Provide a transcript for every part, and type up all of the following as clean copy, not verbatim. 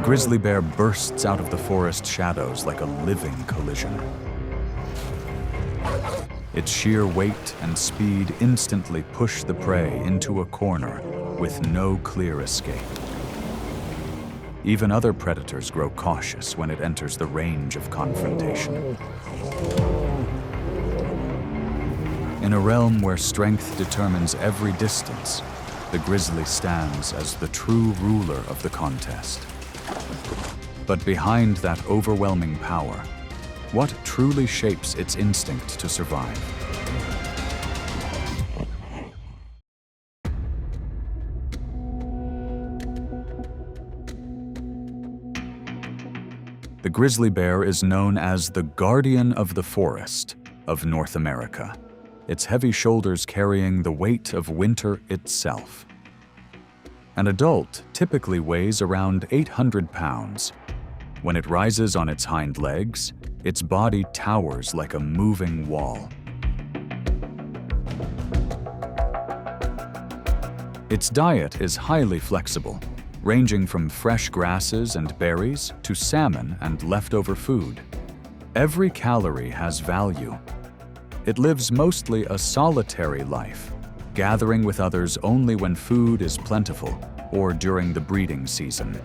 grizzly bear bursts out of the forest shadows like a living collision. Its sheer weight and speed instantly push the prey into a corner with no clear escape. Even other predators grow cautious when it enters the range of confrontation. In a realm where strength determines every distance, the grizzly stands as the true ruler of the contest. But behind that overwhelming power, what truly shapes its instinct to survive? The grizzly bear is known as the guardian of the forest of North America, its heavy shoulders carrying the weight of winter itself. An adult typically weighs around 800 pounds. When it rises on its hind legs, its body towers like a moving wall. Its diet is highly flexible, ranging from fresh grasses and berries to salmon and leftover food. Every calorie has value. It lives mostly a solitary life, gathering with others only when food is plentiful or during the breeding season.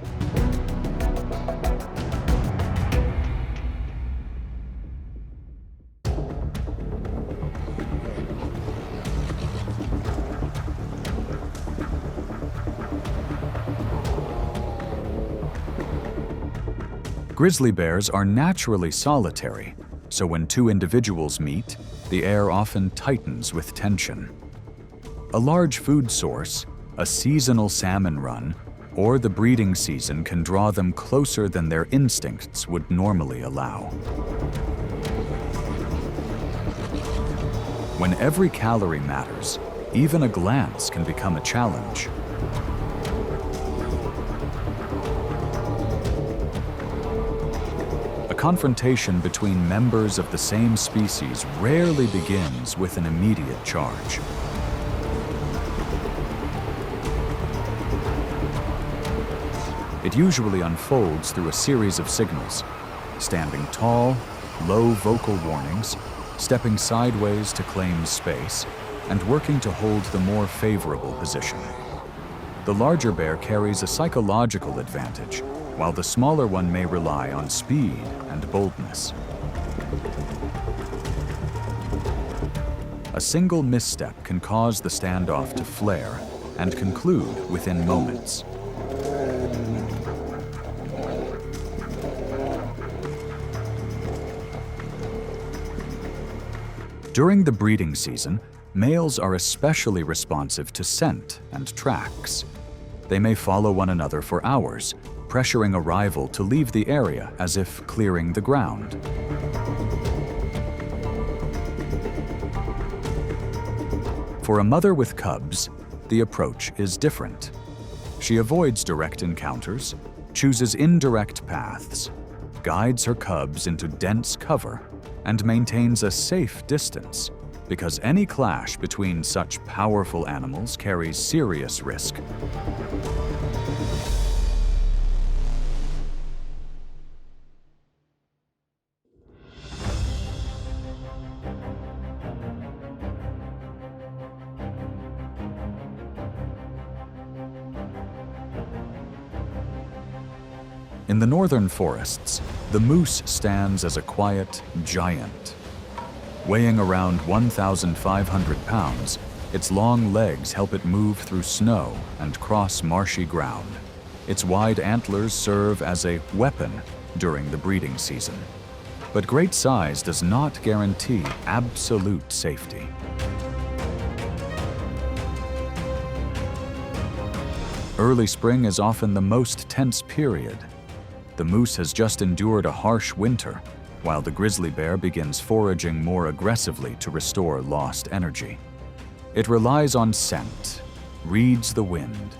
Grizzly bears are naturally solitary, so when two individuals meet, the air often tightens with tension. A large food source, a seasonal salmon run, or the breeding season can draw them closer than their instincts would normally allow. When every calorie matters, even a glance can become a challenge. A confrontation between members of the same species rarely begins with an immediate charge. It usually unfolds through a series of signals: standing tall, low vocal warnings, stepping sideways to claim space, and working to hold the more favorable position. The larger bear carries a psychological advantage, while the smaller one may rely on speed and boldness. A single misstep can cause the standoff to flare and conclude within moments. During the breeding season, males are especially responsive to scent and tracks. They may follow one another for hours, pressuring a rival to leave the area as if clearing the ground. For a mother with cubs, the approach is different. She avoids direct encounters, chooses indirect paths, guides her cubs into dense cover, and maintains a safe distance, because any clash between such powerful animals carries serious risk. In the northern forests, the moose stands as a quiet giant. Weighing around 1,500 pounds, its long legs help it move through snow and cross marshy ground. Its wide antlers serve as a weapon during the breeding season. But great size does not guarantee absolute safety. Early spring is often the most tense period. The moose has just endured a harsh winter, while the grizzly bear begins foraging more aggressively to restore lost energy. It relies on scent, reads the wind,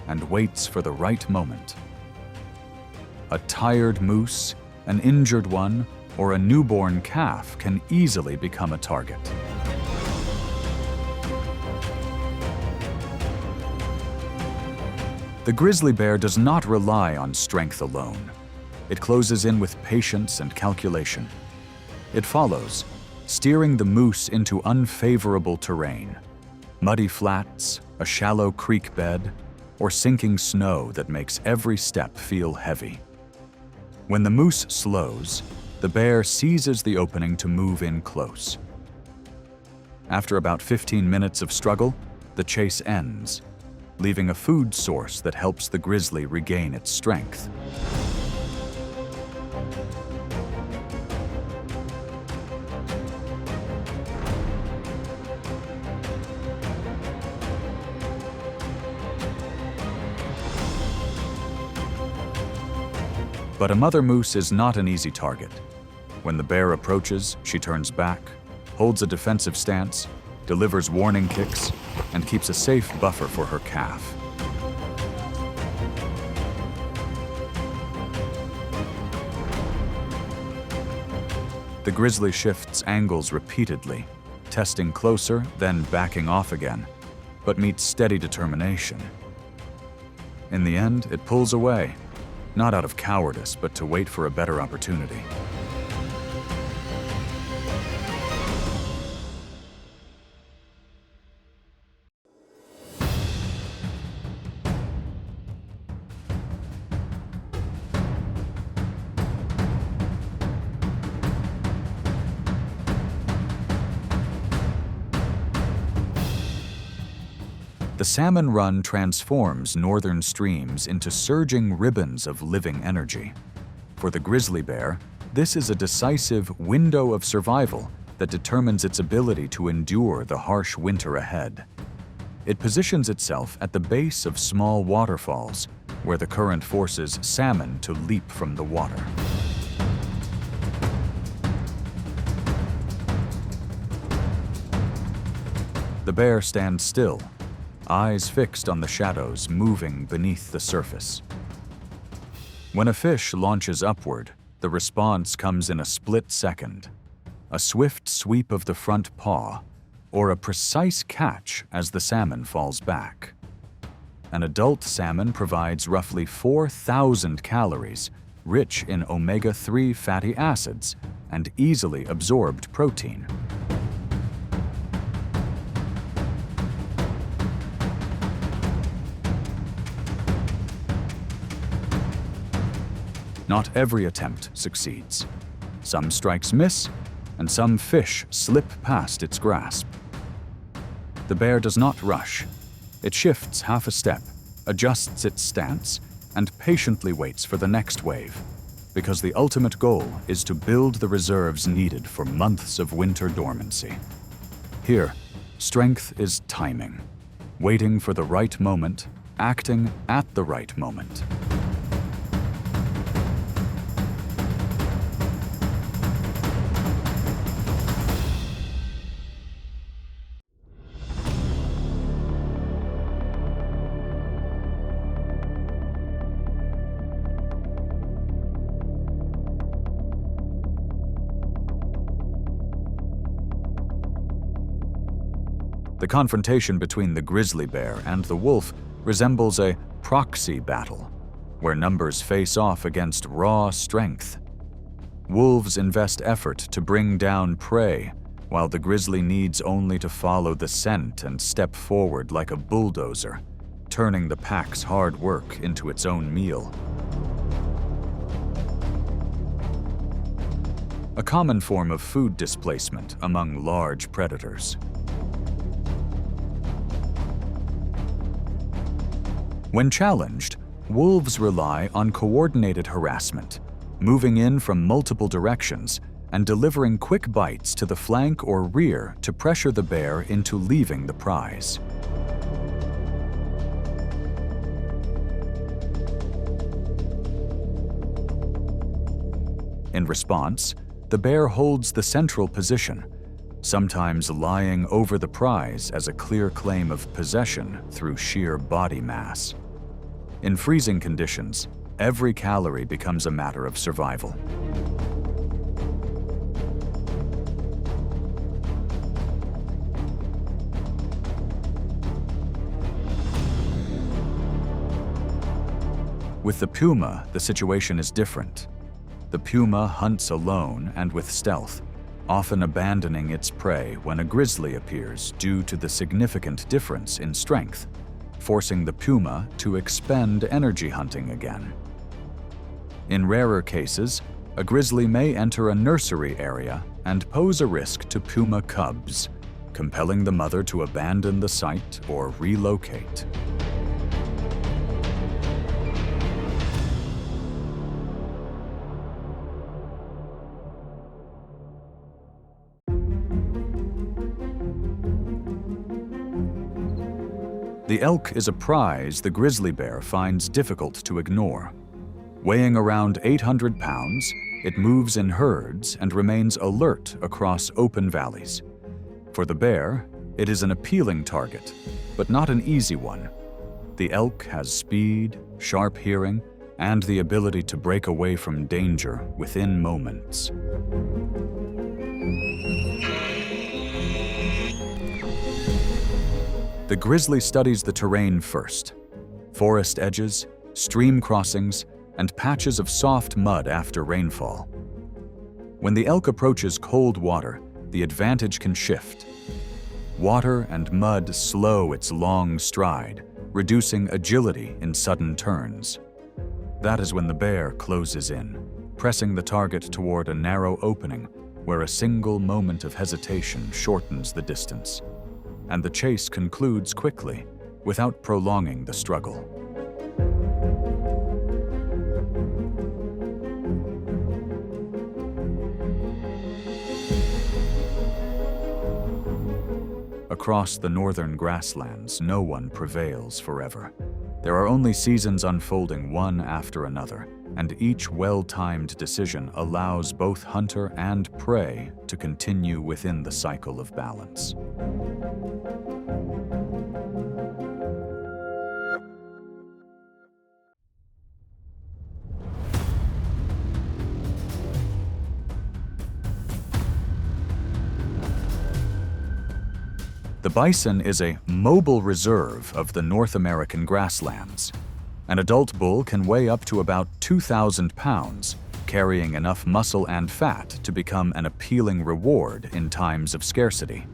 and waits for the right moment. A tired moose, an injured one, or a newborn calf can easily become a target. The grizzly bear does not rely on strength alone. It closes in with patience and calculation. It follows, steering the moose into unfavorable terrain, muddy flats, a shallow creek bed, or sinking snow that makes every step feel heavy. When the moose slows, the bear seizes the opening to move in close. After about 15 minutes of struggle, the chase ends, leaving a food source that helps the grizzly regain its strength. But a mother moose is not an easy target. When the bear approaches, she turns back, holds a defensive stance, delivers warning kicks, and keeps a safe buffer for her calf. The grizzly shifts angles repeatedly, testing closer, then backing off again, but meets steady determination. In the end, it pulls away, not out of cowardice, but to wait for a better opportunity. The salmon run transforms northern streams into surging ribbons of living energy. For the grizzly bear, this is a decisive window of survival that determines its ability to endure the harsh winter ahead. It positions itself at the base of small waterfalls, where the current forces salmon to leap from the water. The bear stands still, eyes fixed on the shadows moving beneath the surface. When a fish launches upward, the response comes in a split second. A swift sweep of the front paw, or a precise catch as the salmon falls back. An adult salmon provides roughly 4,000 calories, rich in omega-3 fatty acids and easily absorbed protein. Not every attempt succeeds. Some strikes miss, and some fish slip past its grasp. The bear does not rush. It shifts half a step, adjusts its stance, and patiently waits for the next wave, because the ultimate goal is to build the reserves needed for months of winter dormancy. Here, strength is timing, waiting for the right moment, acting at the right moment. The confrontation between the grizzly bear and the wolf resembles a proxy battle, where numbers face off against raw strength. Wolves invest effort to bring down prey, while the grizzly needs only to follow the scent and step forward like a bulldozer, turning the pack's hard work into its own meal. A common form of food displacement among large predators. When challenged, wolves rely on coordinated harassment, moving in from multiple directions and delivering quick bites to the flank or rear to pressure the bear into leaving the prize. In response, the bear holds the central position, sometimes lying over the prize as a clear claim of possession through sheer body mass. In freezing conditions, every calorie becomes a matter of survival. With the puma, the situation is different. The puma hunts alone and with stealth, often abandoning its prey when a grizzly appears due to the significant difference in strength, forcing the puma to expend energy hunting again. In rarer cases, a grizzly may enter a nursery area and pose a risk to puma cubs, compelling the mother to abandon the site or relocate. The elk is a prize the grizzly bear finds difficult to ignore. Weighing around 800 pounds, it moves in herds and remains alert across open valleys. For the bear, it is an appealing target, but not an easy one. The elk has speed, sharp hearing, and the ability to break away from danger within moments. The grizzly studies the terrain first: forest edges, stream crossings, and patches of soft mud after rainfall. When the elk approaches cold water, the advantage can shift. Water and mud slow its long stride, reducing agility in sudden turns. That is when the bear closes in, pressing the target toward a narrow opening where a single moment of hesitation shortens the distance. And the chase concludes quickly, without prolonging the struggle. Across the northern grasslands, no one prevails forever. There are only seasons unfolding one after another, and each well-timed decision allows both hunter and prey to continue within the cycle of balance. The bison is a mobile reserve of the North American grasslands. An adult bull can weigh up to about 2,000 pounds, carrying enough muscle and fat to become an appealing reward in times of scarcity.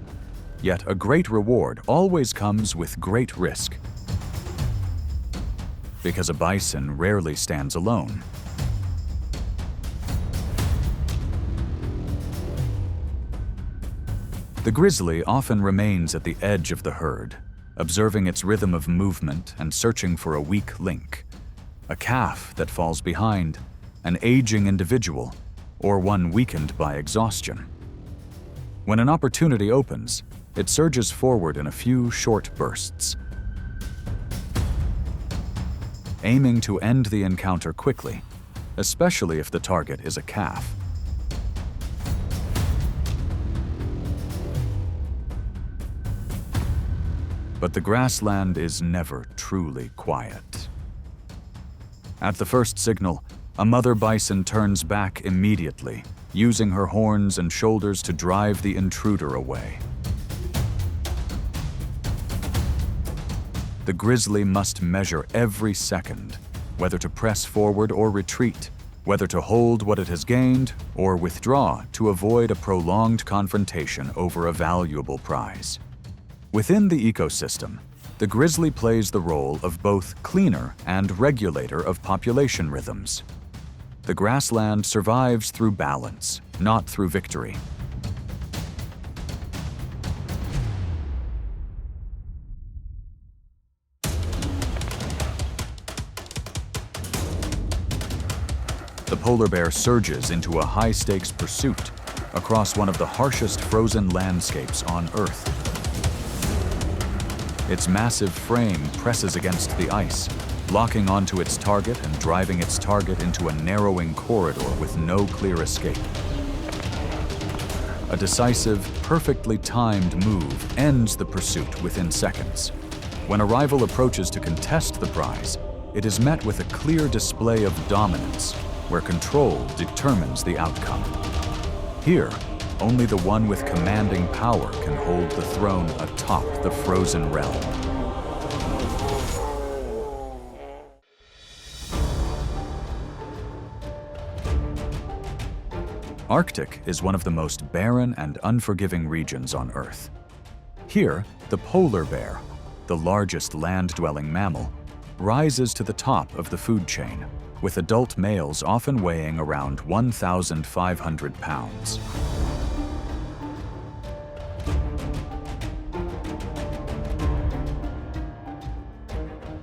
Yet a great reward always comes with great risk, because a bison rarely stands alone. The grizzly often remains at the edge of the herd, observing its rhythm of movement and searching for a weak link, a calf that falls behind, an aging individual, or one weakened by exhaustion. When an opportunity opens, it surges forward in a few short bursts, aiming to end the encounter quickly, especially if the target is a calf. But the grassland is never truly quiet. At the first signal, a mother bison turns back immediately, using her horns and shoulders to drive the intruder away. The grizzly must measure every second, whether to press forward or retreat, whether to hold what it has gained or withdraw to avoid a prolonged confrontation over a valuable prize. Within the ecosystem, the grizzly plays the role of both cleaner and regulator of population rhythms. The grassland survives through balance, not through victory. The polar bear surges into a high-stakes pursuit across one of the harshest frozen landscapes on Earth. Its massive frame presses against the ice, locking onto its target and driving its target into a narrowing corridor with no clear escape. A decisive, perfectly timed move ends the pursuit within seconds. When a rival approaches to contest the prize, it is met with a clear display of dominance, where control determines the outcome. Here, only the one with commanding power can hold the throne atop the frozen realm. Arctic is one of the most barren and unforgiving regions on Earth. Here, the polar bear, the largest land-dwelling mammal, rises to the top of the food chain, with adult males often weighing around 1,500 pounds.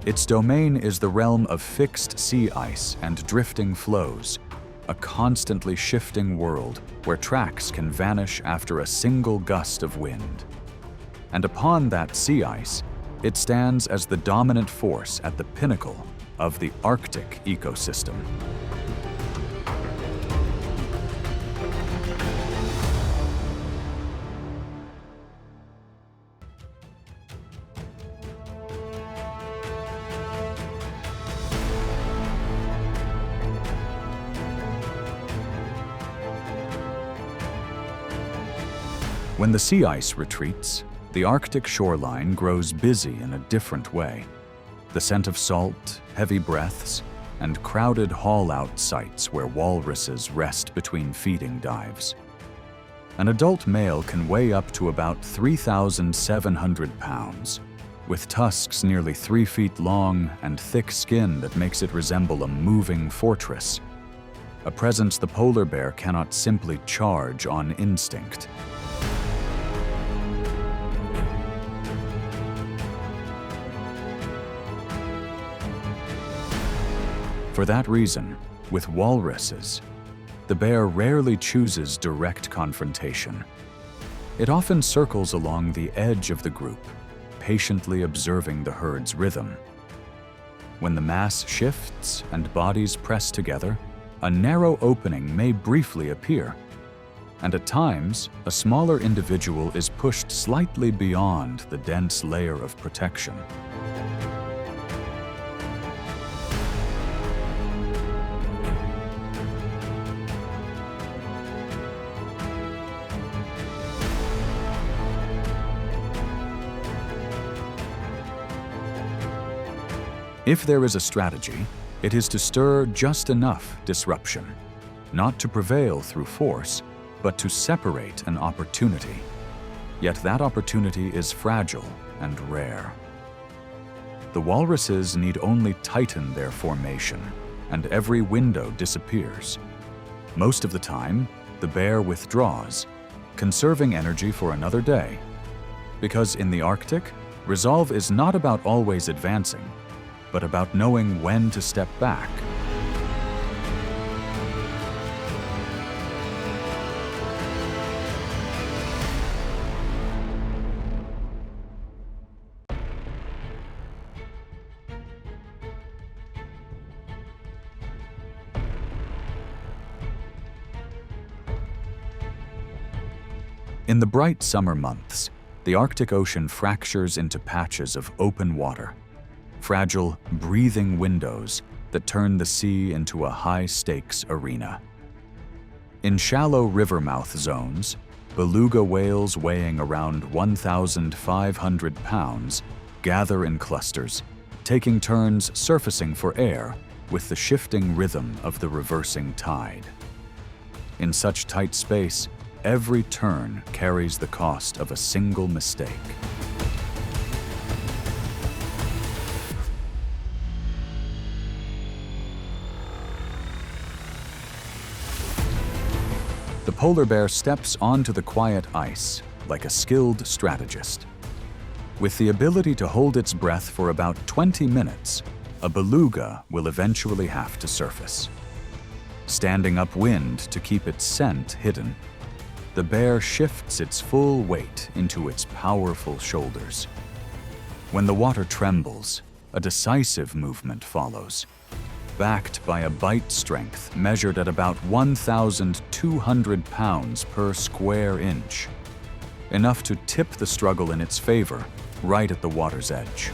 Its domain is the realm of fixed sea ice and drifting floes, a constantly shifting world where tracks can vanish after a single gust of wind. And upon that sea ice, it stands as the dominant force at the pinnacle of the Arctic ecosystem. When the sea ice retreats, the Arctic shoreline grows busy in a different way. The scent of salt, heavy breaths, and crowded haul-out sites where walruses rest between feeding dives. An adult male can weigh up to about 3,700 pounds, with tusks nearly 3 feet long and thick skin that makes it resemble a moving fortress. A presence the polar bear cannot simply charge on instinct. For that reason, with walruses, the bear rarely chooses direct confrontation. It often circles along the edge of the group, patiently observing the herd's rhythm. When the mass shifts and bodies press together, a narrow opening may briefly appear, and at times, a smaller individual is pushed slightly beyond the dense layer of protection. If there is a strategy, it is to stir just enough disruption, not to prevail through force, but to separate an opportunity. Yet that opportunity is fragile and rare. The walruses need only tighten their formation, and every window disappears. Most of the time, the bear withdraws, conserving energy for another day. Because in the Arctic, resolve is not about always advancing, but about knowing when to step back. In the bright summer months, the Arctic Ocean fractures into patches of open water, fragile, breathing windows that turn the sea into a high-stakes arena. In shallow river mouth zones, beluga whales weighing around 1,500 pounds gather in clusters, taking turns surfacing for air with the shifting rhythm of the reversing tide. In such tight space, every turn carries the cost of a single mistake. The polar bear steps onto the quiet ice like a skilled strategist. With the ability to hold its breath for about 20 minutes, a beluga will eventually have to surface. Standing upwind to keep its scent hidden, the bear shifts its full weight into its powerful shoulders. When the water trembles, a decisive movement follows, backed by a bite strength measured at about 1,200 pounds per square inch, enough to tip the struggle in its favor right at the water's edge.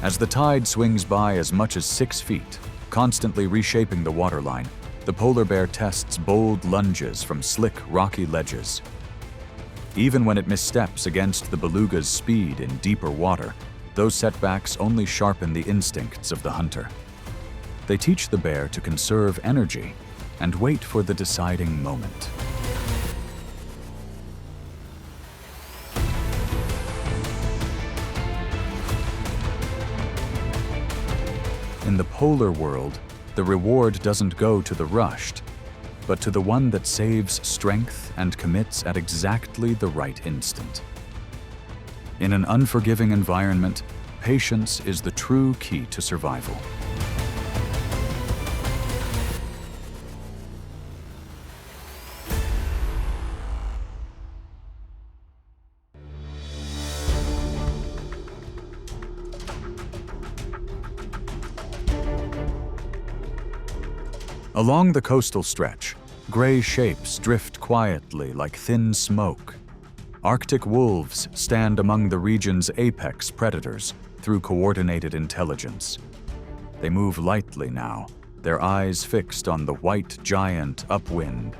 As the tide swings by as much as 6 feet, constantly reshaping the waterline, The polar bear tests bold lunges from slick, rocky ledges. Even when it missteps against the beluga's speed in deeper water, those setbacks only sharpen the instincts of the hunter. They teach the bear to conserve energy and wait for the deciding moment. In the polar world, the reward doesn't go to the rushed, but to the one that saves strength and commits at exactly the right instant. In an unforgiving environment, patience is the true key to survival. Along the coastal stretch, gray shapes drift quietly like thin smoke. Arctic wolves stand among the region's apex predators through coordinated intelligence. They move lightly now, their eyes fixed on the white giant upwind.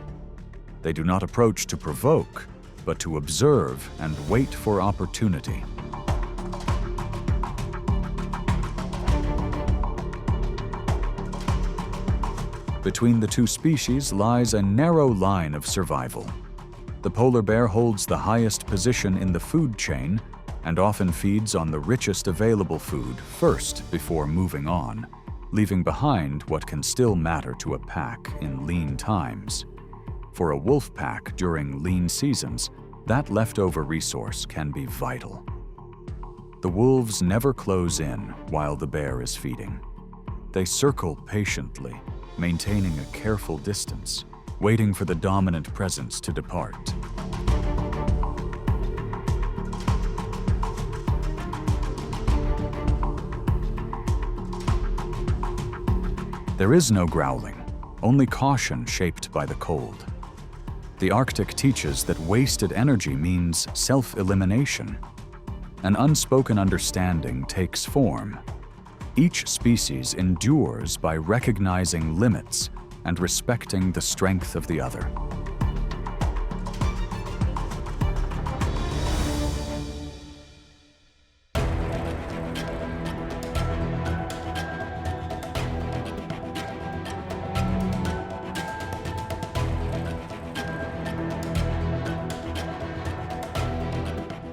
They do not approach to provoke, but to observe and wait for opportunity. Between the two species lies a narrow line of survival. The polar bear holds the highest position in the food chain and often feeds on the richest available food first before moving on, leaving behind what can still matter to a pack in lean times. For a wolf pack during lean seasons, that leftover resource can be vital. The wolves never close in while the bear is feeding. They circle patiently, maintaining a careful distance, waiting for the dominant presence to depart. There is no growling, only caution shaped by the cold. The Arctic teaches that wasted energy means self-elimination. An unspoken understanding takes form. Each species endures by recognizing limits and respecting the strength of the other.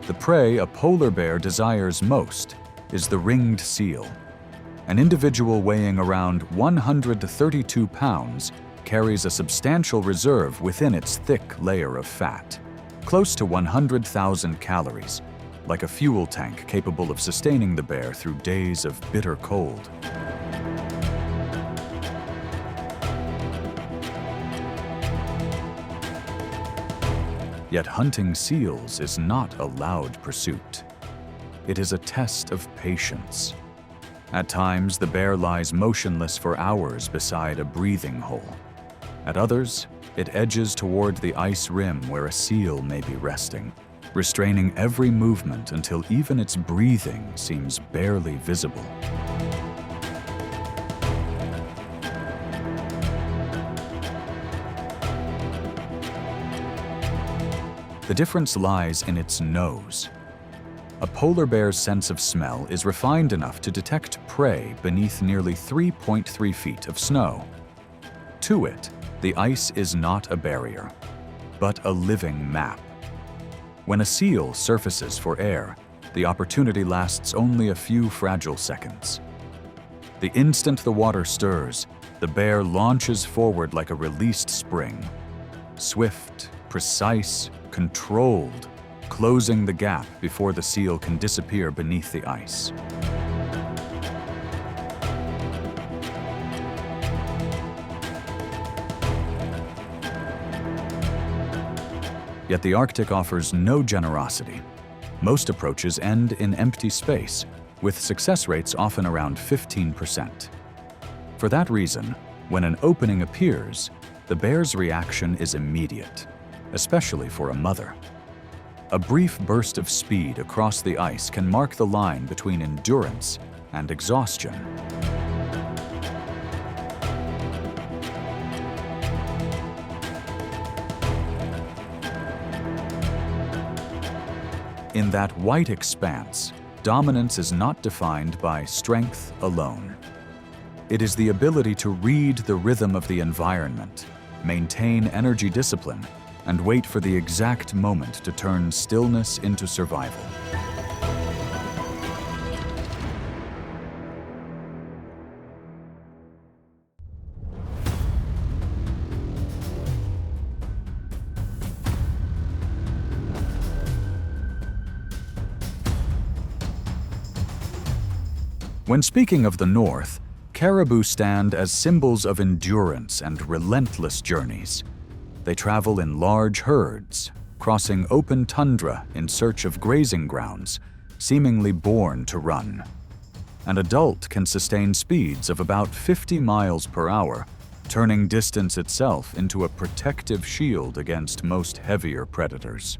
The prey a polar bear desires most is the ringed seal. An individual weighing around 132 pounds carries a substantial reserve within its thick layer of fat, close to 100,000 calories, like a fuel tank capable of sustaining the bear through days of bitter cold. Yet hunting seals is not a loud pursuit. It is a test of patience. At times, the bear lies motionless for hours beside a breathing hole. At others, it edges toward the ice rim where a seal may be resting, restraining every movement until even its breathing seems barely visible. The difference lies in its nose. A polar bear's sense of smell is refined enough to detect prey beneath nearly 3.3 feet of snow. To it, the ice is not a barrier, but a living map. When a seal surfaces for air, the opportunity lasts only a few fragile seconds. The instant the water stirs, the bear launches forward like a released spring. Swift, precise, controlled, closing the gap before the seal can disappear beneath the ice. Yet the Arctic offers no generosity. Most approaches end in empty space, with success rates often around 15%. For that reason, when an opening appears, the bear's reaction is immediate, especially for a mother. A brief burst of speed across the ice can mark the line between endurance and exhaustion. In that white expanse, dominance is not defined by strength alone. It is the ability to read the rhythm of the environment, maintain energy discipline, and wait for the exact moment to turn stillness into survival. When speaking of the North, caribou stand as symbols of endurance and relentless journeys. They travel in large herds, crossing open tundra in search of grazing grounds, seemingly born to run. An adult can sustain speeds of about 50 miles per hour, turning distance itself into a protective shield against most heavier predators.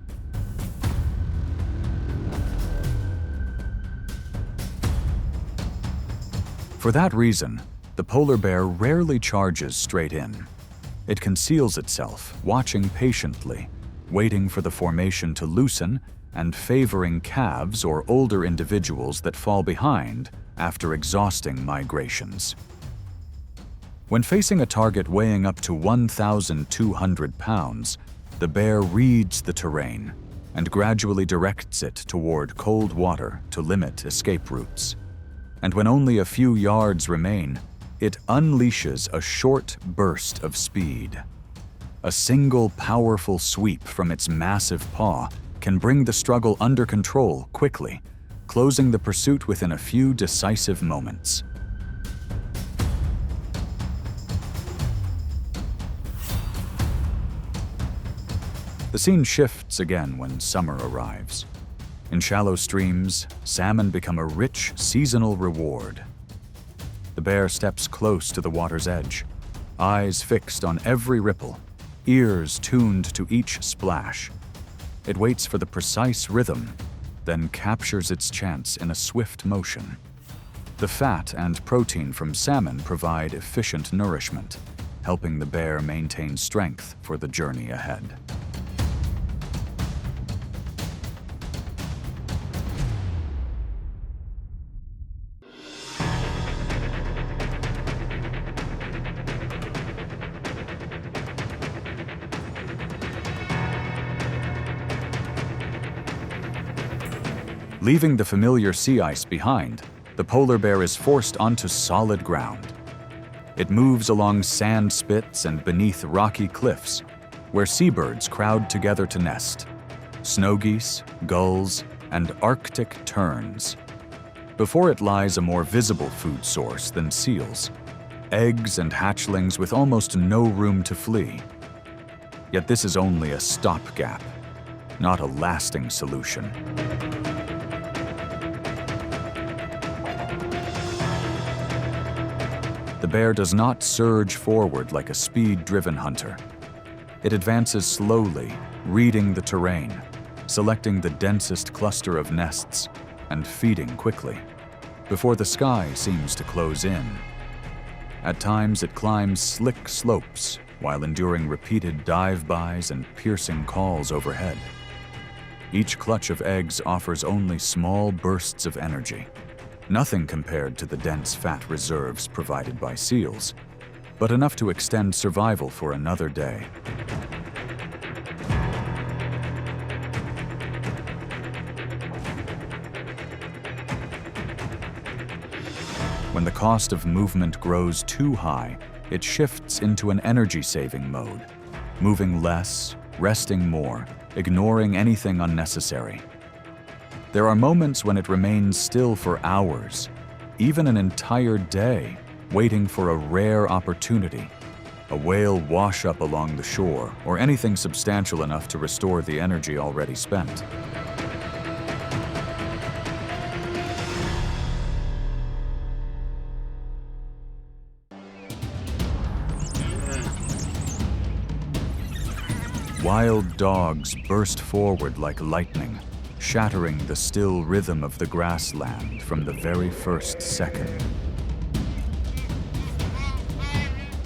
For that reason, the polar bear rarely charges straight in. It conceals itself, watching patiently, waiting for the formation to loosen and favoring calves or older individuals that fall behind after exhausting migrations. When facing a target weighing up to 1,200 pounds, the bear reads the terrain and gradually directs it toward cold water to limit escape routes. And when only a few yards remain, it unleashes a short burst of speed. A single powerful sweep from its massive paw can bring the struggle under control quickly, closing the pursuit within a few decisive moments. The scene shifts again when summer arrives. In shallow streams, salmon become a rich seasonal reward. The bear steps close to the water's edge, eyes fixed on every ripple, ears tuned to each splash. It waits for the precise rhythm, then captures its chance in a swift motion. The fat and protein from salmon provide efficient nourishment, helping the bear maintain strength for the journey ahead. Leaving the familiar sea ice behind, the polar bear is forced onto solid ground. It moves along sand spits and beneath rocky cliffs, where seabirds crowd together to nest. Snow geese, gulls, and Arctic terns. Before it lies a more visible food source than seals, eggs and hatchlings with almost no room to flee. Yet this is only a stopgap, not a lasting solution. The bear does not surge forward like a speed-driven hunter. It advances slowly, reading the terrain, selecting the densest cluster of nests, and feeding quickly, before the sky seems to close in. At times it climbs slick slopes while enduring repeated dive-bys and piercing calls overhead. Each clutch of eggs offers only small bursts of energy, nothing compared to the dense fat reserves provided by seals, but enough to extend survival for another day. When the cost of movement grows too high, it shifts into an energy-saving mode, moving less, resting more, ignoring anything unnecessary. There are moments when it remains still for hours, even an entire day, waiting for a rare opportunity, a whale wash up along the shore, or anything substantial enough to restore the energy already spent. Wild dogs burst forward like lightning, shattering the still rhythm of the grassland from the very first second.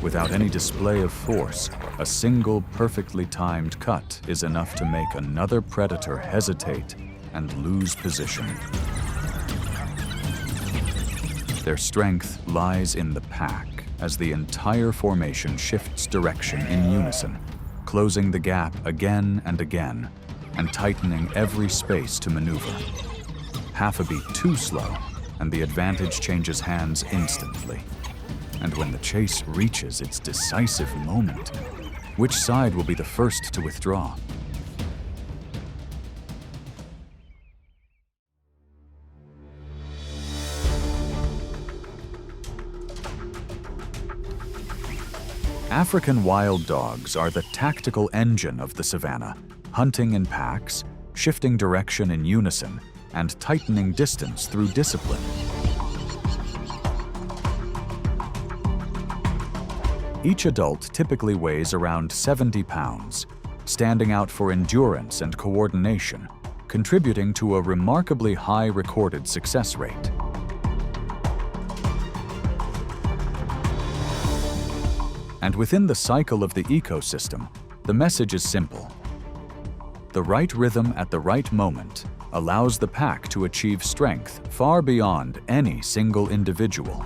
Without any display of force, a single perfectly timed cut is enough to make another predator hesitate and lose position. Their strength lies in the pack as the entire formation shifts direction in unison, closing the gap again and again, and tightening every space to maneuver. Half a beat too slow, and the advantage changes hands instantly. And when the chase reaches its decisive moment, which side will be the first to withdraw? African wild dogs are the tactical engine of the savannah, hunting in packs, shifting direction in unison, and tightening distance through discipline. Each adult typically weighs around 70 pounds, standing out for endurance and coordination, contributing to a remarkably high recorded success rate. And within the cycle of the ecosystem, the message is simple. The right rhythm at the right moment allows the pack to achieve strength far beyond any single individual.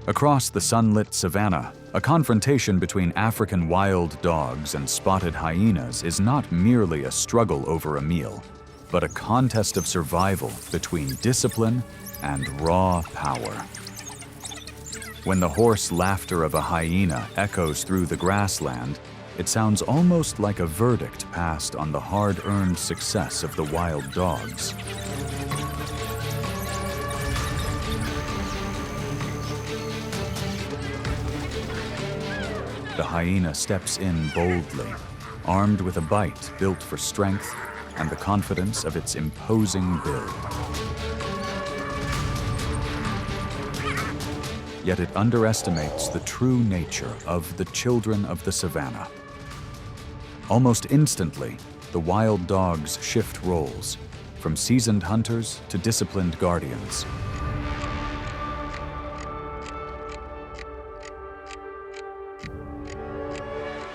Across the sunlit savannah, a confrontation between African wild dogs and spotted hyenas is not merely a struggle over a meal, but a contest of survival between discipline and raw power. When the hoarse laughter of a hyena echoes through the grassland, it sounds almost like a verdict passed on the hard-earned success of the wild dogs. The hyena steps in boldly, armed with a bite built for strength and the confidence of its imposing build. Yet it underestimates the true nature of the children of the savannah. Almost instantly, the wild dogs shift roles, from seasoned hunters to disciplined guardians.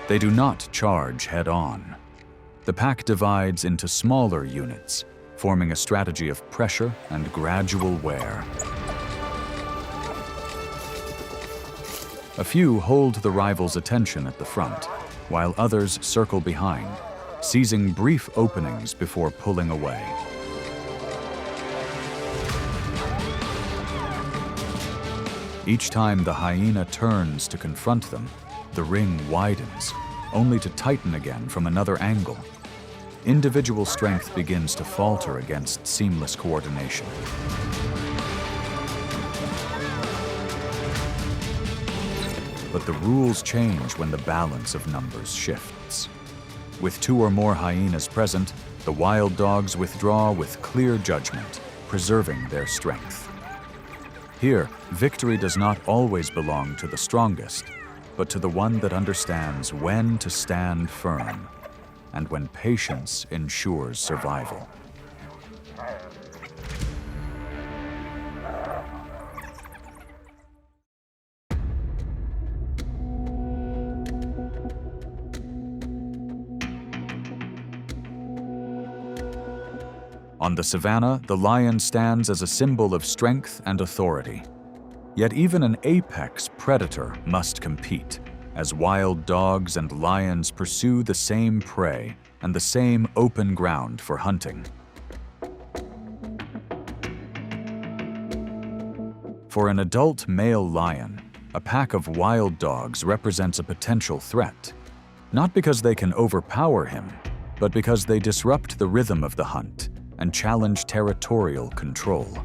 They do not charge head-on. The pack divides into smaller units, forming a strategy of pressure and gradual wear. A few hold the rival's attention at the front, while others circle behind, seizing brief openings before pulling away. Each time the hyena turns to confront them, the ring widens, only to tighten again from another angle. Individual strength begins to falter against seamless coordination. But the rules change when the balance of numbers shifts. With two or more hyenas present, the wild dogs withdraw with clear judgment, preserving their strength. Here, victory does not always belong to the strongest, but to the one that understands when to stand firm and when patience ensures survival. On the savannah, the lion stands as a symbol of strength and authority. Yet even an apex predator must compete, as wild dogs and lions pursue the same prey and the same open ground for hunting. For an adult male lion, a pack of wild dogs represents a potential threat, not because they can overpower him, but because they disrupt the rhythm of the hunt and challenge territorial control.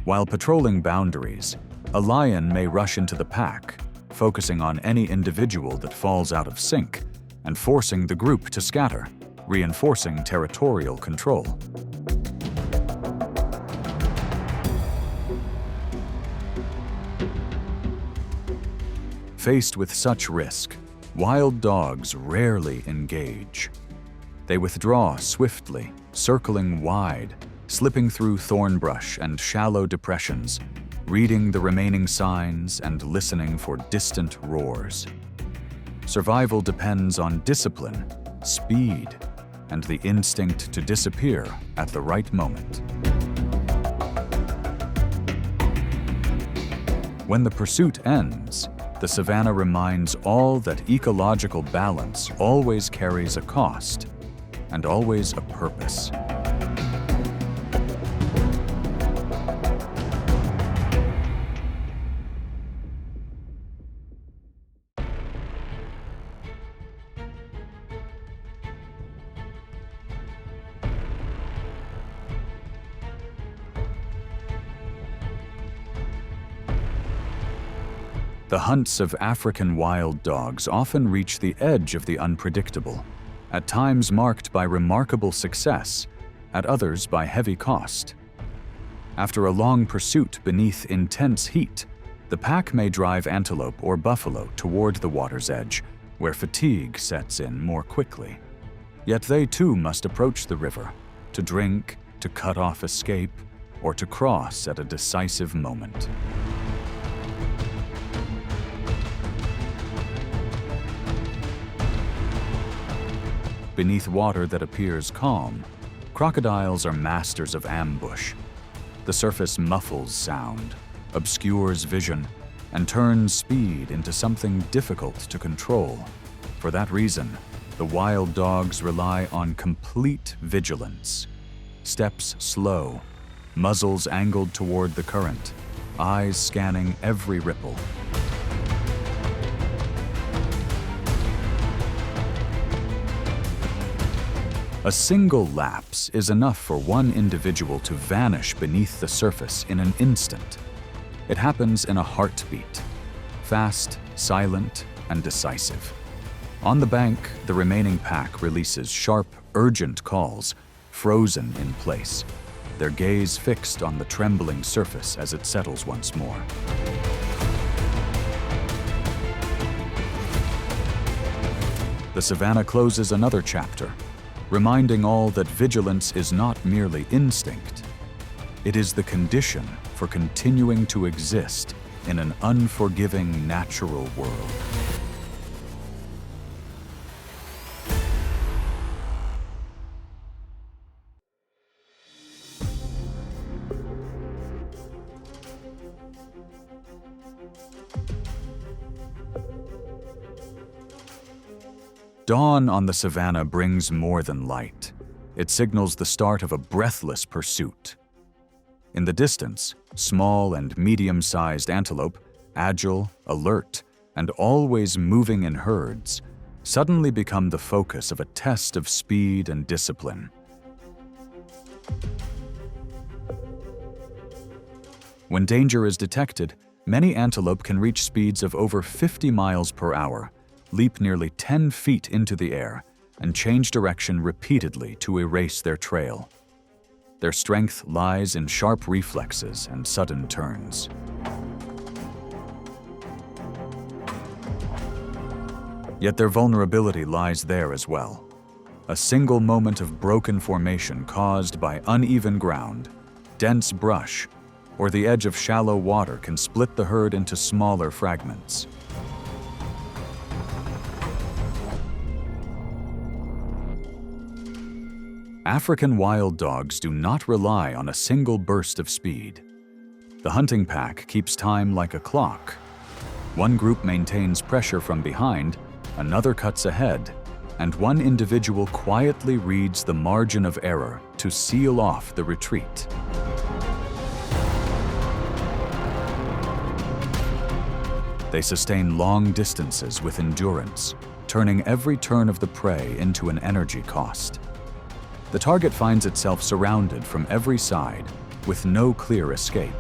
While patrolling boundaries, a lion may rush into the pack, focusing on any individual that falls out of sync and forcing the group to scatter, reinforcing territorial control. Faced with such risk, wild dogs rarely engage. They withdraw swiftly, circling wide, slipping through thorn brush and shallow depressions, reading the remaining signs and listening for distant roars. Survival depends on discipline, speed, and the instinct to disappear at the right moment. When the pursuit ends, the savanna reminds all that ecological balance always carries a cost and always a purpose. The hunts of African wild dogs often reach the edge of the unpredictable, at times marked by remarkable success, at others by heavy cost. After a long pursuit beneath intense heat, the pack may drive antelope or buffalo toward the water's edge, where fatigue sets in more quickly. Yet they too must approach the river, to drink, to cut off escape, or to cross at a decisive moment. Beneath water that appears calm, crocodiles are masters of ambush. The surface muffles sound, obscures vision, and turns speed into something difficult to control. For that reason, the wild dogs rely on complete vigilance. Steps slow, muzzles angled toward the current, eyes scanning every ripple. A single lapse is enough for one individual to vanish beneath the surface in an instant. It happens in a heartbeat, fast, silent, and decisive. On the bank, the remaining pack releases sharp, urgent calls, frozen in place, their gaze fixed on the trembling surface as it settles once more. The savanna closes another chapter, reminding all that vigilance is not merely instinct. It is the condition for continuing to exist in an unforgiving natural world. Dawn on the savanna brings more than light. It signals the start of a breathless pursuit. In the distance, small and medium-sized antelope, agile, alert, and always moving in herds, suddenly become the focus of a test of speed and discipline. When danger is detected, many antelope can reach speeds of over 50 miles per hour, leap nearly 10 feet into the air, and change direction repeatedly to erase their trail. Their strength lies in sharp reflexes and sudden turns. Yet their vulnerability lies there as well. A single moment of broken formation caused by uneven ground, dense brush, or the edge of shallow water can split the herd into smaller fragments. African wild dogs do not rely on a single burst of speed. The hunting pack keeps time like a clock. One group maintains pressure from behind, another cuts ahead, and one individual quietly reads the margin of error to seal off the retreat. They sustain long distances with endurance, turning every turn of the prey into an energy cost. The target finds itself surrounded from every side, with no clear escape.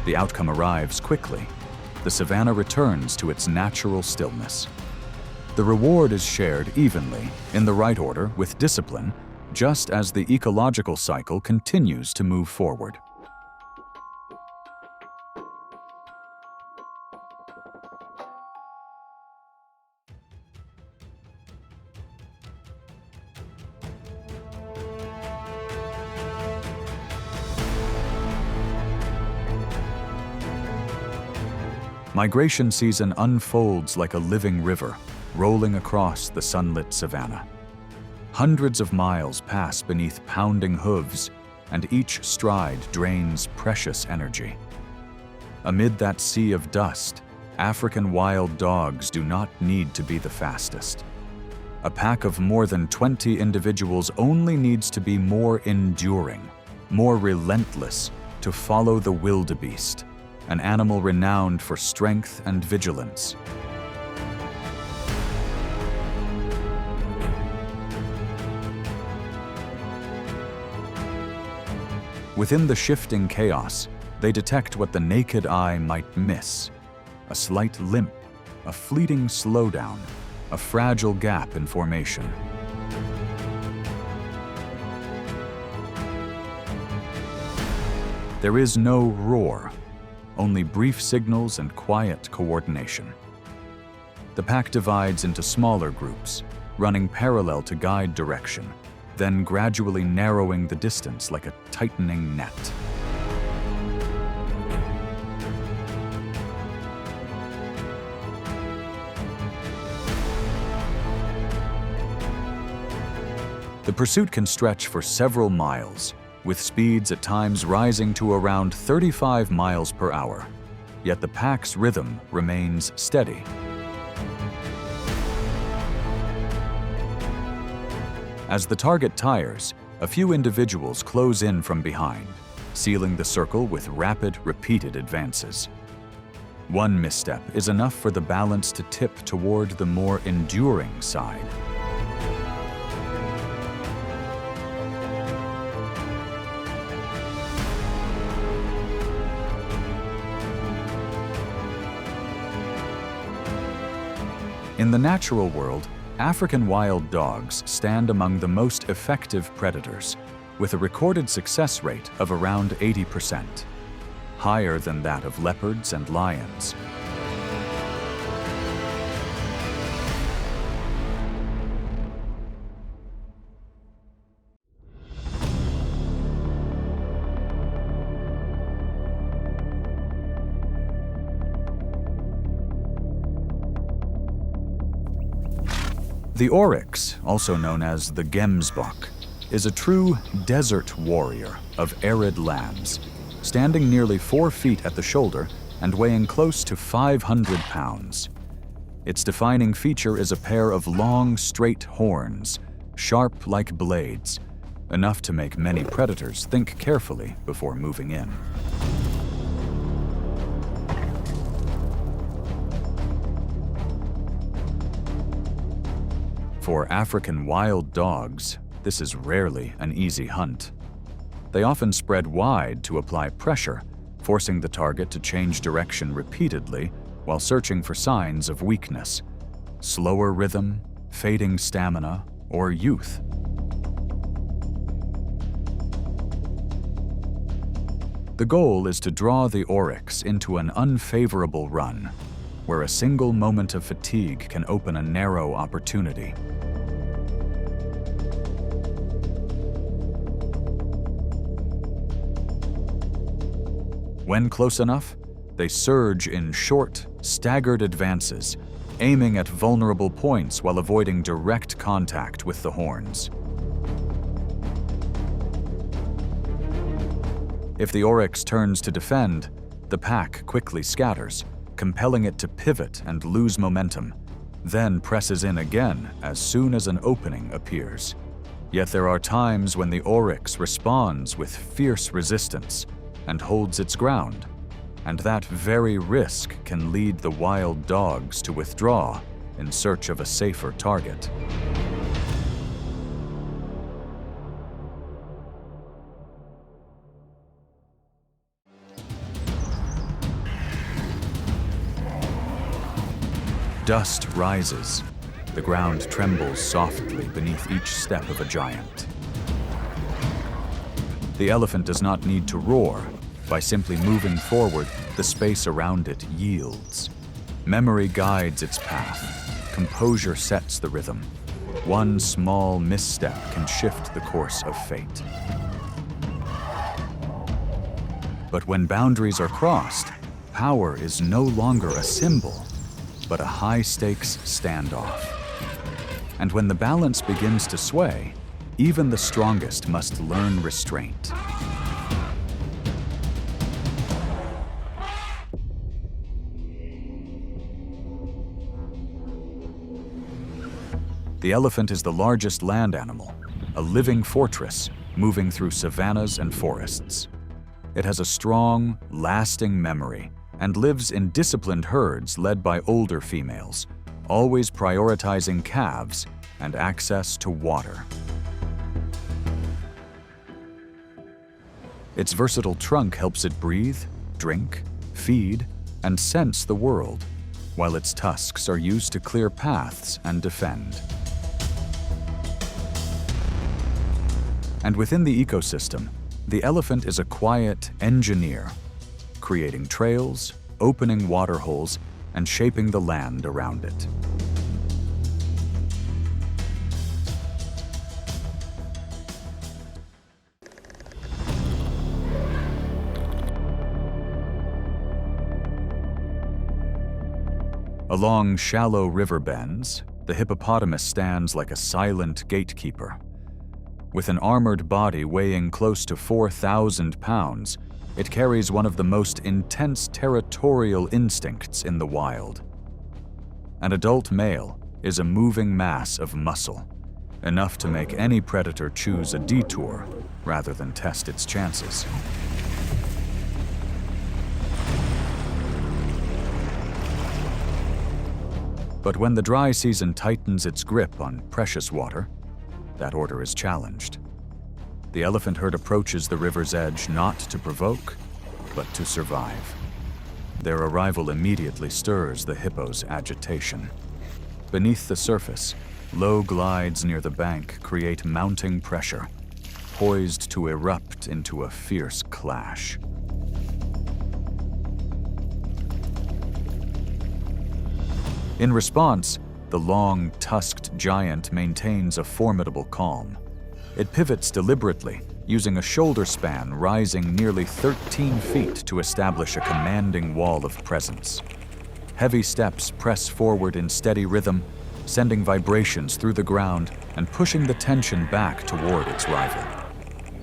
The outcome arrives quickly. The savanna returns to its natural stillness. The reward is shared evenly, in the right order, with discipline, just as the ecological cycle continues to move forward. Migration season unfolds like a living river, rolling across the sunlit savannah. Hundreds of miles pass beneath pounding hooves, and each stride drains precious energy. Amid that sea of dust, African wild dogs do not need to be the fastest. A pack of more than 20 individuals only needs to be more enduring, more relentless, to follow the wildebeest, an animal renowned for strength and vigilance. Within the shifting chaos, they detect what the naked eye might miss: a slight limp, a fleeting slowdown, a fragile gap in formation. There is no roar, only brief signals and quiet coordination. The pack divides into smaller groups, running parallel to guide direction, then gradually narrowing the distance like a tightening net. The pursuit can stretch for several miles, with speeds at times rising to around 35 miles per hour. Yet the pack's rhythm remains steady. As the target tires, a few individuals close in from behind, sealing the circle with rapid, repeated advances. One misstep is enough for the balance to tip toward the more enduring side. In the natural world, African wild dogs stand among the most effective predators, with a recorded success rate of around 80%, higher than that of leopards and lions. The oryx, also known as the gemsbok, is a true desert warrior of arid lands, standing nearly 4 feet at the shoulder and weighing close to 500 pounds. Its defining feature is a pair of long, straight horns, sharp like blades, enough to make many predators think carefully before moving in. For African wild dogs, this is rarely an easy hunt. They often spread wide to apply pressure, forcing the target to change direction repeatedly while searching for signs of weakness, slower rhythm, fading stamina, or youth. The goal is to draw the oryx into an unfavorable run, where a single moment of fatigue can open a narrow opportunity. When close enough, they surge in short, staggered advances, aiming at vulnerable points while avoiding direct contact with the horns. If the oryx turns to defend, the pack quickly scatters, compelling it to pivot and lose momentum, then presses in again as soon as an opening appears. Yet there are times when the oryx responds with fierce resistance and holds its ground, and that very risk can lead the wild dogs to withdraw in search of a safer target. Dust rises. The ground trembles softly beneath each step of a giant. The elephant does not need to roar. By simply moving forward, the space around it yields. Memory guides its path. Composure sets the rhythm. One small misstep can shift the course of fate. But when boundaries are crossed, Power is no longer a symbol, but a high-stakes standoff. And when the balance begins to sway, even the strongest must learn restraint. The elephant is the largest land animal, a living fortress moving through savannas and forests. It has a strong, lasting memory and lives in disciplined herds led by older females, always prioritizing calves and access to water. Its versatile trunk helps it breathe, drink, feed, and sense the world, while its tusks are used to clear paths and defend. And within the ecosystem, the elephant is a quiet engineer, creating trails, opening water holes, and shaping the land around it. Along shallow river bends, the hippopotamus stands like a silent gatekeeper. With an armored body weighing close to 4,000 pounds, it carries one of the most intense territorial instincts in the wild. An adult male is a moving mass of muscle, enough to make any predator choose a detour rather than test its chances. But when the dry season tightens its grip on precious water, that order is challenged. The elephant herd approaches the river's edge not to provoke, but to survive. Their arrival immediately stirs the hippo's agitation. Beneath the surface, low glides near the bank create mounting pressure, poised to erupt into a fierce clash. In response, the long, tusked giant maintains a formidable calm. It pivots deliberately, using a shoulder span rising nearly 13 feet to establish a commanding wall of presence. Heavy steps press forward in steady rhythm, sending vibrations through the ground and pushing the tension back toward its rival.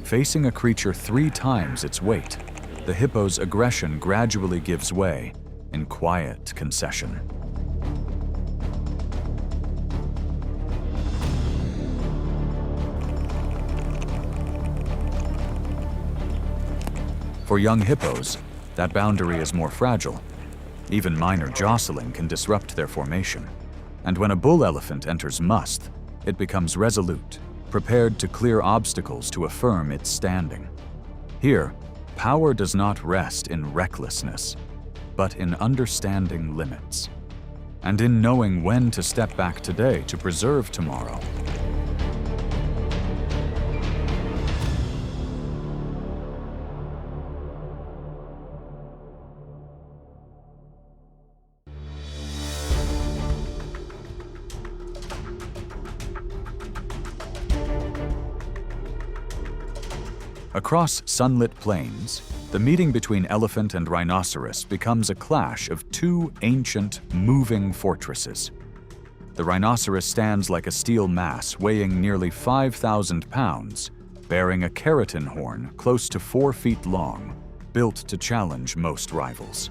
Facing a creature 3 times its weight, the hippo's aggression gradually gives way in quiet concession. For young hippos, that boundary is more fragile. Even minor jostling can disrupt their formation. And when a bull elephant enters Musth, it becomes resolute, prepared to clear obstacles to affirm its standing. Here, power does not rest in recklessness, but in understanding limits, and in knowing when to step back today to preserve tomorrow. Across sunlit plains, the meeting between elephant and rhinoceros becomes a clash of 2 ancient, moving fortresses. The rhinoceros stands like a steel mass weighing nearly 5,000 pounds, bearing a keratin horn close to 4 feet long, built to challenge most rivals.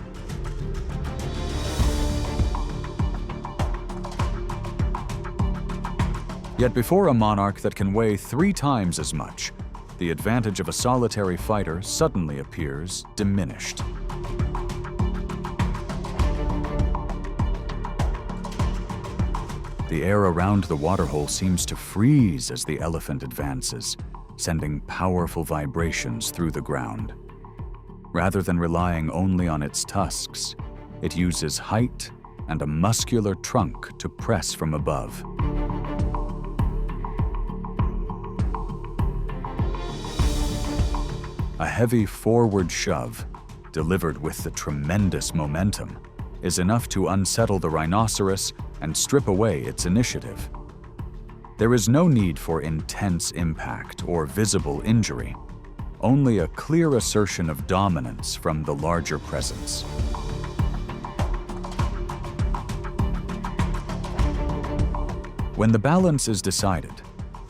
Yet before a monarch that can weigh 3 times as much, the advantage of a solitary fighter suddenly appears diminished. The air around the waterhole seems to freeze as the elephant advances, sending powerful vibrations through the ground. Rather than relying only on its tusks, it uses height and a muscular trunk to press from above. A heavy forward shove, delivered with the tremendous momentum, is enough to unsettle the rhinoceros and strip away its initiative. There is no need for intense impact or visible injury, only a clear assertion of dominance from the larger presence. When the balance is decided,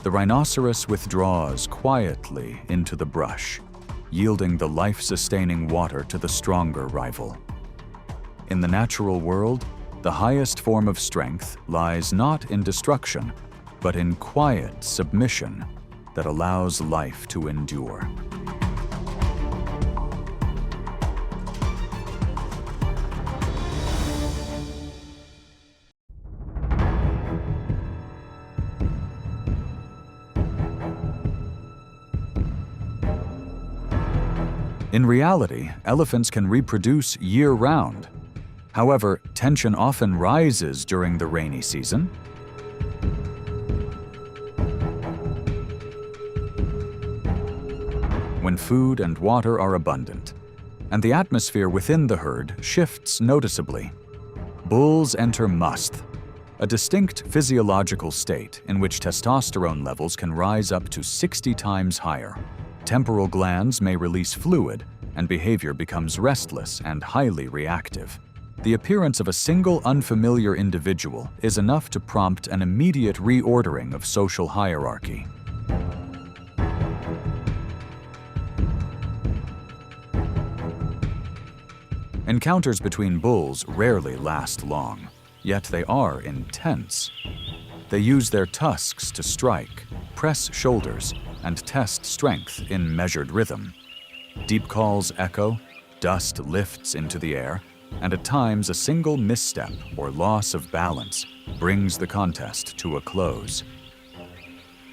the rhinoceros withdraws quietly into the brush, yielding the life-sustaining water to the stronger rival. In the natural world, the highest form of strength lies not in destruction, but in quiet submission that allows life to endure. In reality, elephants can reproduce year-round. However, tension often rises during the rainy season. When food and water are abundant, and the atmosphere within the herd shifts noticeably. Bulls enter musth, a distinct physiological state in which testosterone levels can rise up to 60 times higher. Temporal glands may release fluid, and behavior becomes restless and highly reactive. The appearance of a single unfamiliar individual is enough to prompt an immediate reordering of social hierarchy. Encounters between bulls rarely last long, yet they are intense. They use their tusks to strike, press shoulders, and test strength in measured rhythm. Deep calls echo, dust lifts into the air, and at times a single misstep or loss of balance brings the contest to a close.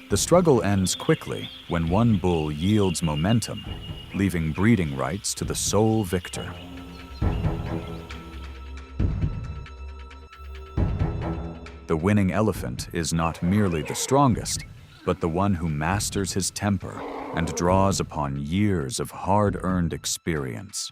The struggle ends quickly when one bull yields momentum, leaving breeding rights to the sole victor. The winning elephant is not merely the strongest, but the one who masters his temper and draws upon years of hard-earned experience.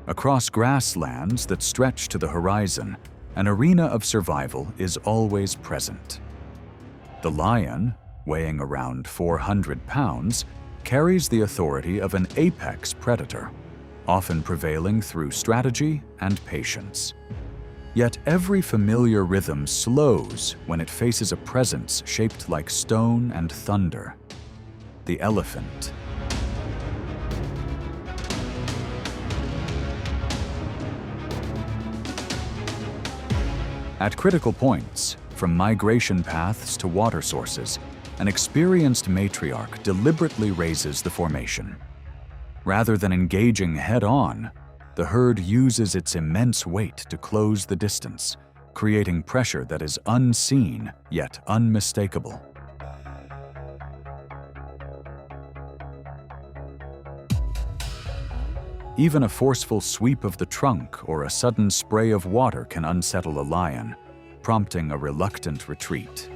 Across grasslands that stretch to the horizon, an arena of survival is always present. The lion, weighing around 400 pounds, carries the authority of an apex predator, often prevailing through strategy and patience. Yet every familiar rhythm slows when it faces a presence shaped like stone and thunder: the elephant. At critical points, from migration paths to water sources, an experienced matriarch deliberately raises the formation. Rather than engaging head-on, the herd uses its immense weight to close the distance, creating pressure that is unseen yet unmistakable. Even a forceful sweep of the trunk or a sudden spray of water can unsettle a lion, prompting a reluctant retreat.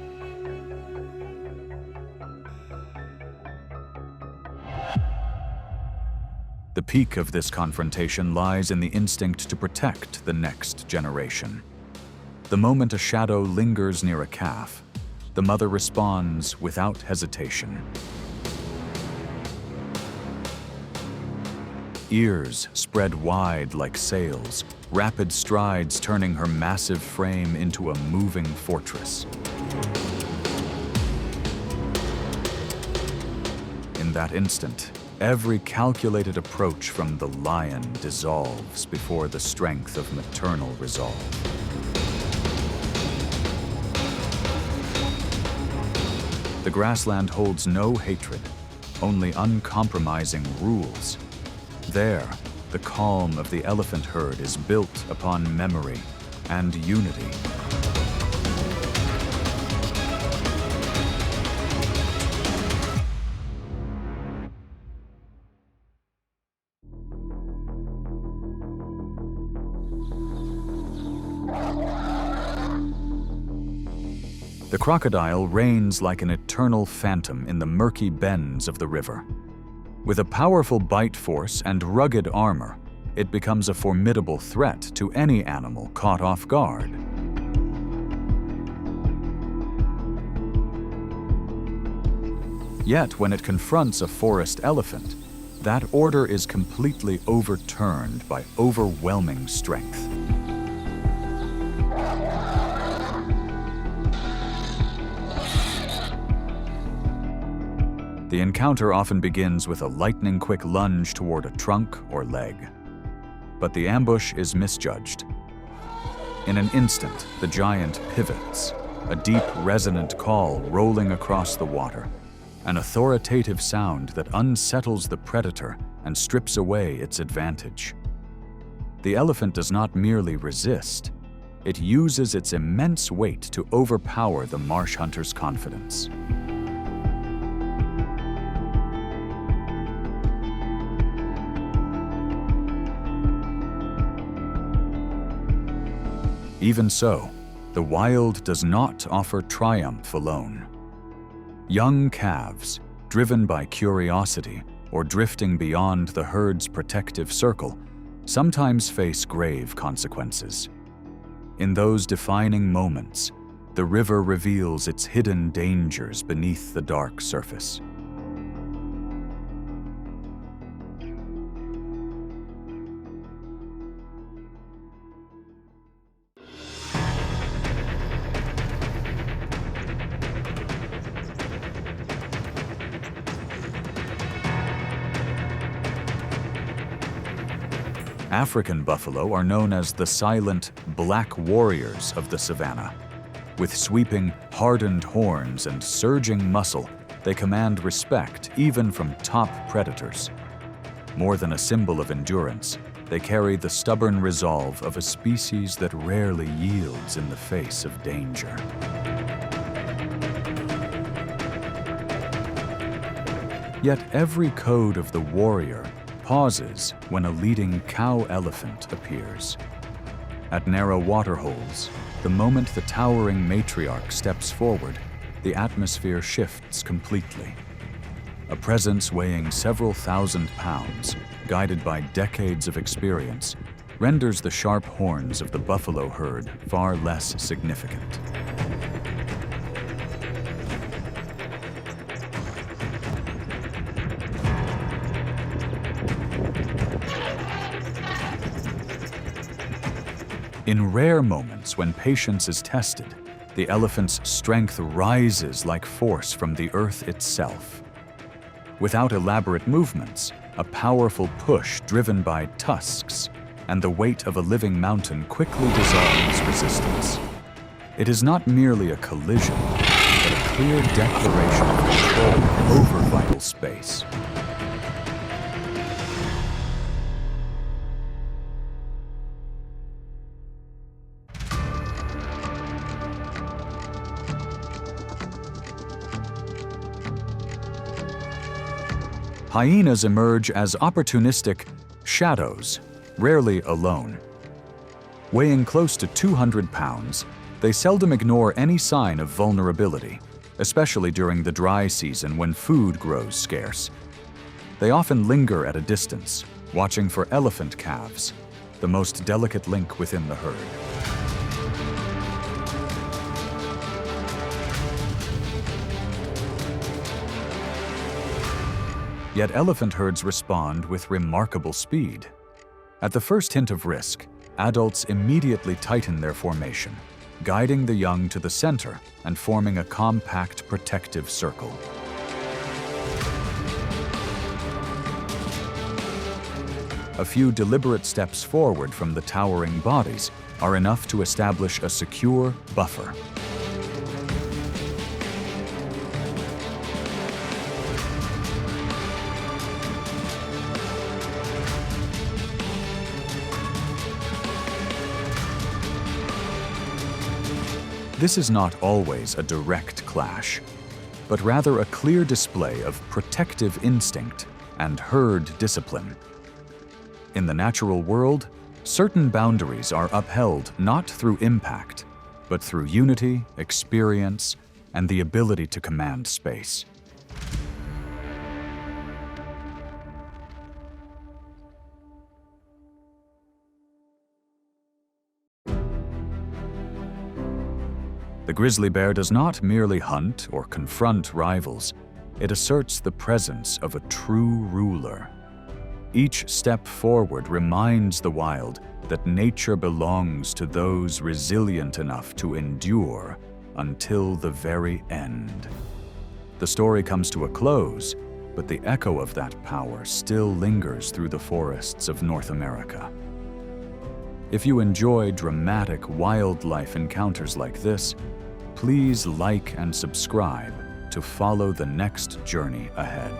The peak of this confrontation lies in the instinct to protect the next generation. The moment a shadow lingers near a calf, the mother responds without hesitation. Ears spread wide like sails, rapid strides turning her massive frame into a moving fortress. In that instant, every calculated approach from the lion dissolves before the strength of maternal resolve. The grassland holds no hatred, only uncompromising rules. There, the calm of the elephant herd is built upon memory and unity. The crocodile reigns like an eternal phantom in the murky bends of the river. With a powerful bite force and rugged armor, it becomes a formidable threat to any animal caught off guard. Yet when it confronts a forest elephant, that order is completely overturned by overwhelming strength. The encounter often begins with a lightning-quick lunge toward a trunk or leg. But the ambush is misjudged. In an instant, the giant pivots, a deep, resonant call rolling across the water, an authoritative sound that unsettles the predator and strips away its advantage. The elephant does not merely resist, it uses its immense weight to overpower the marsh hunter's confidence. Even so, the wild does not offer triumph alone. Young calves, driven by curiosity or drifting beyond the herd's protective circle, sometimes face grave consequences. In those defining moments, the river reveals its hidden dangers beneath the dark surface. African buffalo are known as the silent, black warriors of the savannah. With sweeping, hardened horns and surging muscle, they command respect even from top predators. More than a symbol of endurance, they carry the stubborn resolve of a species that rarely yields in the face of danger. Yet every code of the warrior pauses when a leading cow elephant appears. At narrow waterholes, the moment the towering matriarch steps forward, the atmosphere shifts completely. A presence weighing several thousand pounds, guided by decades of experience, renders the sharp horns of the buffalo herd far less significant. In rare moments when patience is tested, the elephant's strength rises like force from the earth itself. Without elaborate movements, a powerful push driven by tusks and the weight of a living mountain quickly dissolves resistance. It is not merely a collision, but a clear declaration of control over vital space. Hyenas emerge as opportunistic shadows, rarely alone. Weighing close to 200 pounds, they seldom ignore any sign of vulnerability, especially during the dry season when food grows scarce. They often linger at a distance, watching for elephant calves, the most delicate link within the herd. Yet elephant herds respond with remarkable speed. At the first hint of risk, adults immediately tighten their formation, guiding the young to the center and forming a compact protective circle. A few deliberate steps forward from the towering bodies are enough to establish a secure buffer. This is not always a direct clash, but rather a clear display of protective instinct and herd discipline. In the natural world, certain boundaries are upheld not through impact, but through unity, experience, and the ability to command space. The grizzly bear does not merely hunt or confront rivals. It asserts the presence of a true ruler. Each step forward reminds the wild that nature belongs to those resilient enough to endure until the very end. The story comes to a close, but the echo of that power still lingers through the forests of North America. If you enjoy dramatic wildlife encounters like this, please like and subscribe to follow the next journey ahead.